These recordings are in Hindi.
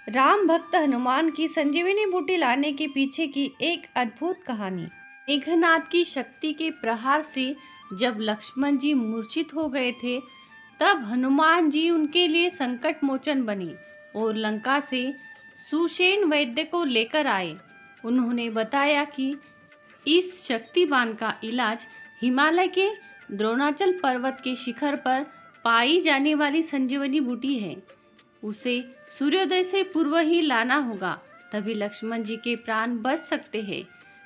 राम भक्त हनुमान की संजीवनी बूटी लाने के पीछे की एक अद्भुत कहानी। मेघनाद की शक्ति के प्रहार से जब लक्ष्मण जी मूर्छित हो गए थे, तब हनुमान जी उनके लिए संकट मोचन बने और लंका से सुषेण वैद्य को लेकर आए। उन्होंने बताया कि इस शक्तिवान का इलाज हिमालय के द्रोणाचल पर्वत के शिखर पर पाई जाने वाली संजीवनी बूटी है। उसे सूर्योदय से पूर्व ही लाना होगा, तभी लक्ष्मण जी के प्राण बच सकते हैं।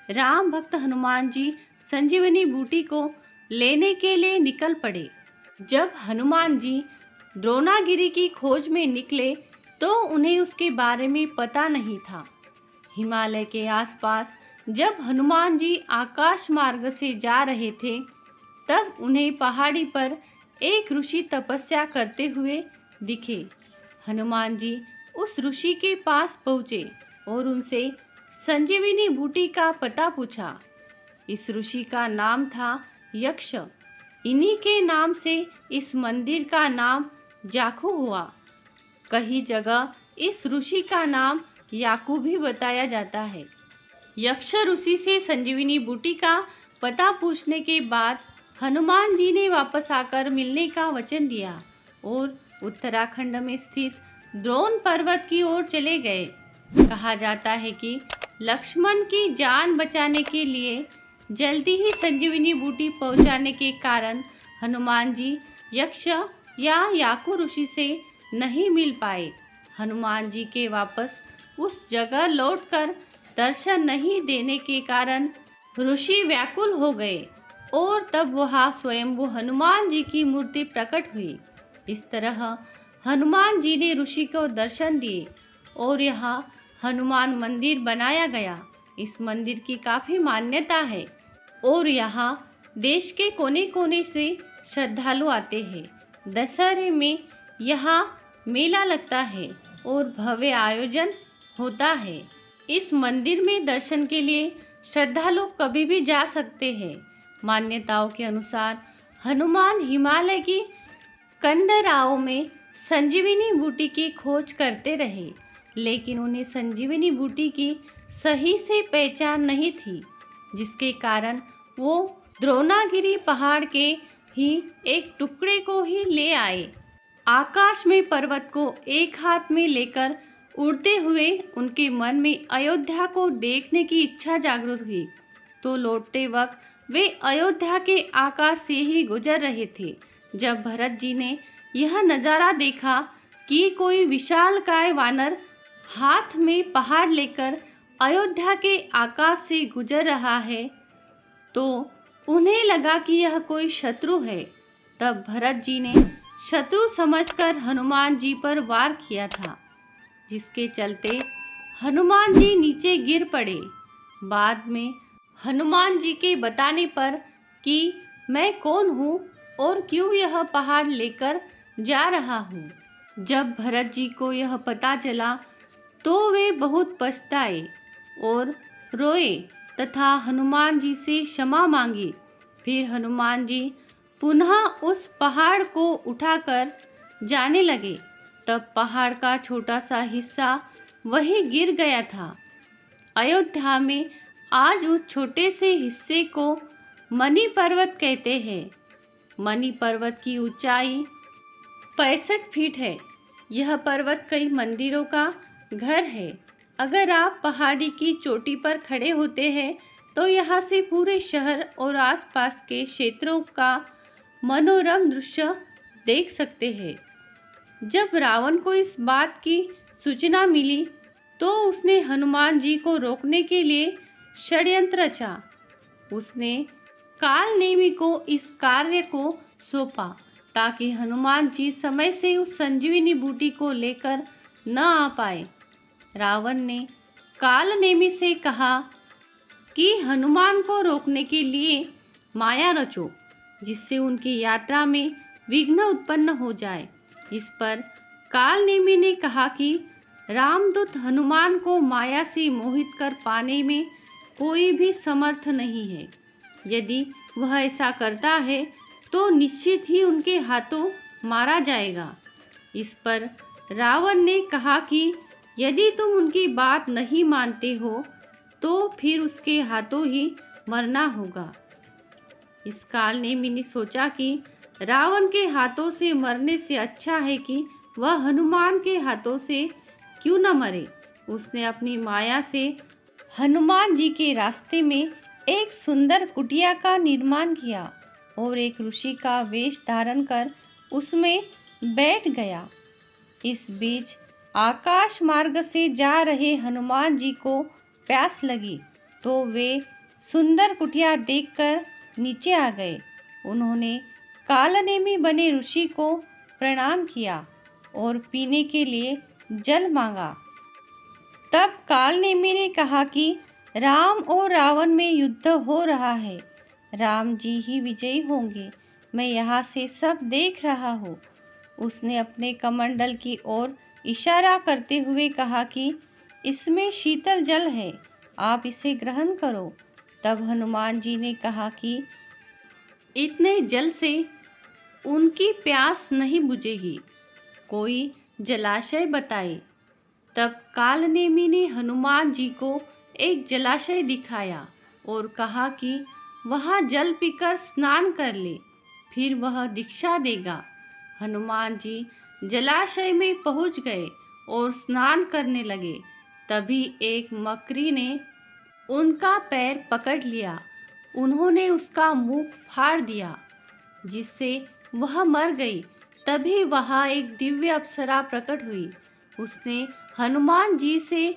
राम भक्त हनुमान जी संजीवनी बूटी को लेने के लिए निकल पड़े। जब हनुमान जी द्रोणागिरी की खोज में निकले तो उन्हें उसके बारे में पता नहीं था। हिमालय के आसपास जब हनुमान जी आकाश मार्ग से जा रहे थे, तब उन्हें पहाड़ी पर एक ऋषि तपस्या करते हुए दिखे। हनुमान जी उस ऋषि के पास पहुँचे और उनसे संजीवनी बूटी का पता पूछा। इस ऋषि का नाम था यक्ष। इन्हीं के नाम से इस मंदिर का नाम जाखू हुआ। कई जगह इस ऋषि का नाम याकू भी बताया जाता है। यक्ष ऋषि से संजीवनी बूटी का पता पूछने के बाद हनुमान जी ने वापस आकर मिलने का वचन दिया और उत्तराखंड में स्थित द्रोण पर्वत की ओर चले गए। कहा जाता है कि लक्ष्मण की जान बचाने के लिए जल्दी ही संजीवनी बूटी पहुंचाने के कारण हनुमान जी यक्ष या याकू ऋषि से नहीं मिल पाए। हनुमान जी के वापस उस जगह लौटकर दर्शन नहीं देने के कारण ऋषि व्याकुल हो गए और तब वहाँ स्वयंभू हनुमान जी की मूर्ति प्रकट हुई। इस तरह हनुमान जी ने ऋषि को दर्शन दिए और यहाँ हनुमान मंदिर बनाया गया। इस मंदिर की काफ़ी मान्यता है और यहाँ देश के कोने कोने से श्रद्धालु आते हैं। दशहरे में यहाँ मेला लगता है और भव्य आयोजन होता है। इस मंदिर में दर्शन के लिए श्रद्धालु कभी भी जा सकते हैं। मान्यताओं के अनुसार हनुमान हिमालय की कंदराओं में संजीवनी बूटी की खोज करते रहे, लेकिन उन्हें संजीवनी बूटी की सही से पहचान नहीं थी, जिसके कारण वो द्रोणागिरी पहाड़ के ही एक टुकड़े को ही ले आए। आकाश में पर्वत को एक हाथ में लेकर उड़ते हुए उनके मन में अयोध्या को देखने की इच्छा जागृत हुई। तो लौटते वक्त वे अयोध्या के आकाश से ही गुजर रहे थे, जब भरत जी ने यह नज़ारा देखा कि कोई विशालकाय वानर हाथ में पहाड़ लेकर अयोध्या के आकाश से गुजर रहा है, तो उन्हें लगा कि यह कोई शत्रु है। तब भरत जी ने शत्रु समझकर हनुमान जी पर वार किया था, जिसके चलते हनुमान जी नीचे गिर पड़े। बाद में हनुमान जी के बताने पर कि मैं कौन हूँ और क्यों यह पहाड़ लेकर जा रहा हूँ, जब भरत जी को यह पता चला तो वे बहुत पछताए और रोए तथा हनुमान जी से क्षमा मांगी। फिर हनुमान जी पुनः उस पहाड़ को उठाकर जाने लगे। तब पहाड़ का छोटा सा हिस्सा वहीं गिर गया था। अयोध्या में आज उस छोटे से हिस्से को मणि पर्वत कहते हैं। मणि पर्वत की ऊंचाई 65 फीट है। यह पर्वत कई मंदिरों का घर है। अगर आप पहाड़ी की चोटी पर खड़े होते हैं तो यहाँ से पूरे शहर और आसपास के क्षेत्रों का मनोरम दृश्य देख सकते हैं। जब रावण को इस बात की सूचना मिली तो उसने हनुमान जी को रोकने के लिए षड्यंत्र रचा। उसने कालनेमी को इस कार्य को सौंपा ताकि हनुमान जी समय से उस संजीवनी बूटी को लेकर न आ पाए। रावण ने कालनेमी से कहा कि हनुमान को रोकने के लिए माया रचो, जिससे उनकी यात्रा में विघ्न उत्पन्न हो जाए। इस पर कालनेमी ने कहा कि रामदूत हनुमान को माया से मोहित कर पाने में कोई भी समर्थ नहीं है। यदि वह ऐसा करता है तो निश्चित ही उनके हाथों मारा जाएगा। इस पर रावण ने कहा कि यदि तुम उनकी बात नहीं मानते हो तो फिर उसके हाथों ही मरना होगा। इस कालनेमी ने सोचा कि रावण के हाथों से मरने से अच्छा है कि वह हनुमान के हाथों से क्यों न मरे। उसने अपनी माया से हनुमान जी के रास्ते में एक सुंदर कुटिया का निर्माण किया और एक ऋषि का वेश धारण कर उसमें बैठ गया। इस बीच आकाश मार्ग से जा रहे हनुमान जी को प्यास लगी तो वे सुंदर कुटिया देखकर नीचे आ गए। उन्होंने कालनेमी बने ऋषि को प्रणाम किया और पीने के लिए जल मांगा। तब कालनेमी ने कहा कि राम और रावण में युद्ध हो रहा है, राम जी ही विजयी होंगे, मैं यहाँ से सब देख रहा हूँ। उसने अपने कमंडल की ओर इशारा करते हुए कहा कि इसमें शीतल जल है, आप इसे ग्रहण करो। तब हनुमान जी ने कहा कि इतने जल से उनकी प्यास नहीं बुझेगी, कोई जलाशय बताए। तब कालनेमी ने हनुमान जी को एक जलाशय दिखाया और कहा कि वहाँ जल पीकर स्नान कर ले, फिर वह दीक्षा देगा। हनुमान जी जलाशय में पहुँच गए और स्नान करने लगे। तभी एक मकड़ी ने उनका पैर पकड़ लिया। उन्होंने उसका मुंह फाड़ दिया जिससे वह मर गई। तभी वहाँ एक दिव्य अप्सरा प्रकट हुई। उसने हनुमान जी से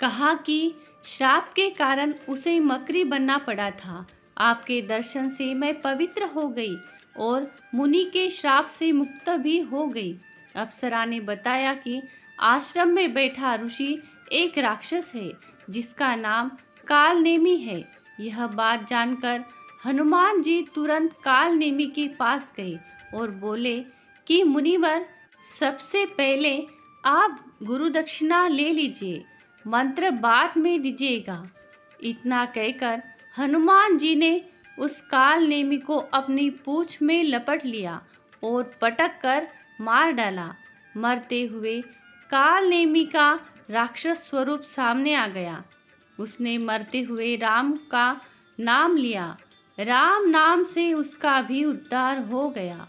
कहा कि श्राप के कारण उसे मकड़ी बनना पड़ा था, आपके दर्शन से मैं पवित्र हो गई और मुनि के श्राप से मुक्त भी हो गई। अप्सरा ने बताया कि आश्रम में बैठा ऋषि एक राक्षस है जिसका नाम कालनेमी है। यह बात जानकर हनुमान जी तुरंत कालनेमी के पास गए और बोले कि मुनिवर, सबसे पहले आप गुरु दक्षिणा ले लीजिए, मंत्र बाद में दीजिएगा। इतना कहकर हनुमान जी ने उस कालनेमी को अपनी पूंछ में लपट लिया और पटक कर मार डाला। मरते हुए कालनेमी का राक्षस स्वरूप सामने आ गया। उसने मरते हुए राम का नाम लिया। राम नाम से उसका भी उद्धार हो गया।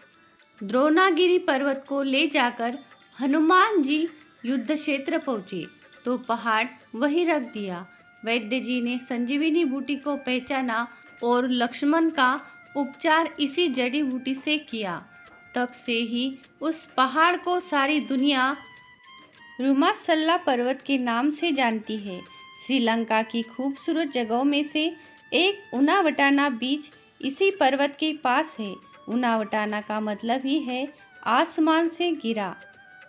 द्रोणागिरी पर्वत को ले जाकर हनुमान जी युद्ध क्षेत्र पहुँचे तो पहाड़ वहीं रख दिया। वैद्य जी ने संजीवनी बूटी को पहचाना और लक्ष्मण का उपचार इसी जड़ी बूटी से किया। तब से ही उस पहाड़ को सारी दुनिया रुमासल्ला पर्वत के नाम से जानती है। श्रीलंका की खूबसूरत जगहों में से एक उनावटाना बीच इसी पर्वत के पास है। उनावटाना का मतलब ही है आसमान से गिरा।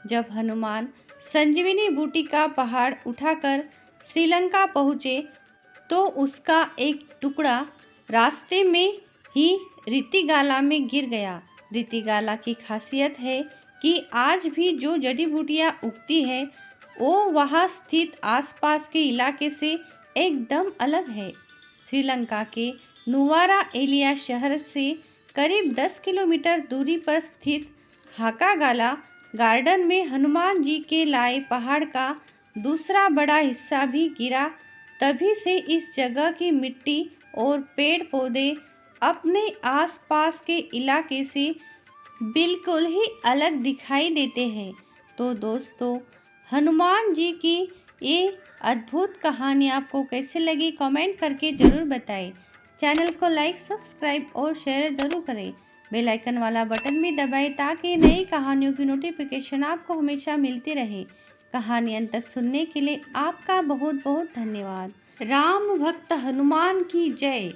जब हनुमान संजीवनी बूटी का पहाड़ उठाकर श्रीलंका पहुँचे तो उसका एक टुकड़ा रास्ते में ही रीतिगाला में गिर गया। रीतिगाला की खासियत है कि आज भी जो जड़ी बूटियाँ उगती है वो वहाँ स्थित आसपास के इलाके से एकदम अलग है। श्रीलंका के नुवारा एलिया शहर से करीब 10 किलोमीटर दूरी पर स्थित हाकागाला गार्डन में हनुमान जी के लाए पहाड़ का दूसरा बड़ा हिस्सा भी गिरा। तभी से इस जगह की मिट्टी और पेड़ पौधे अपने आसपास के इलाके से बिल्कुल ही अलग दिखाई देते हैं। तो दोस्तों, हनुमान जी की ये अद्भुत कहानी आपको कैसे लगी कमेंट करके ज़रूर बताएं। चैनल को लाइक, सब्सक्राइब और शेयर ज़रूर करें। बेल आइकन वाला बटन भी दबाएं ताकि नई कहानियों की नोटिफिकेशन आपको हमेशा मिलती रहे। कहानी अंत तक सुनने के लिए आपका बहुत बहुत धन्यवाद। राम भक्त हनुमान की जय।